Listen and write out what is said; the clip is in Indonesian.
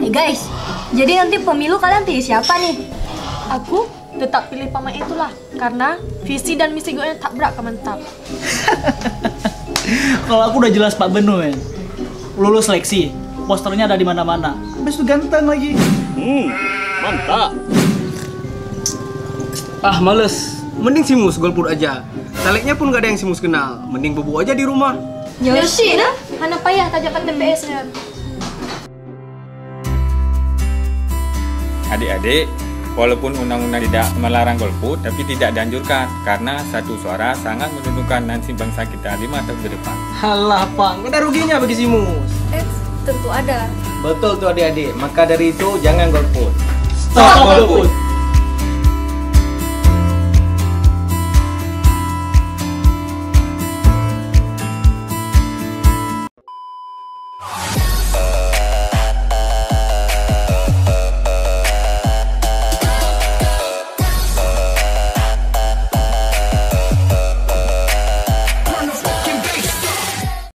Hey guys, jadi nanti pemilu kalian pilih siapa nih? Aku tetap pilih paman itulah, karena visi dan misi gue tak berat mantap. Kalau aku udah jelas Pak Benu ya. Lulus seleksi, posternya ada di mana-mana. Habis itu ganteng lagi. Mantap. Ah males, mending Simus golput aja. Calegnya pun gak ada yang Simus kenal, mending bobo aja di rumah. Yoshi nah, mana payah tajakan TPS-nya. Adik-adik, walaupun undang-undang tidak melarang golput, tapi tidak dianjurkan karena satu suara sangat menentukan nasib bangsa kita 5 tahun ke depan. Halah Pak, gak ada ruginya bagi Simus. Tentu ada. Betul tuh adik-adik, maka dari itu jangan golput. Stop golput.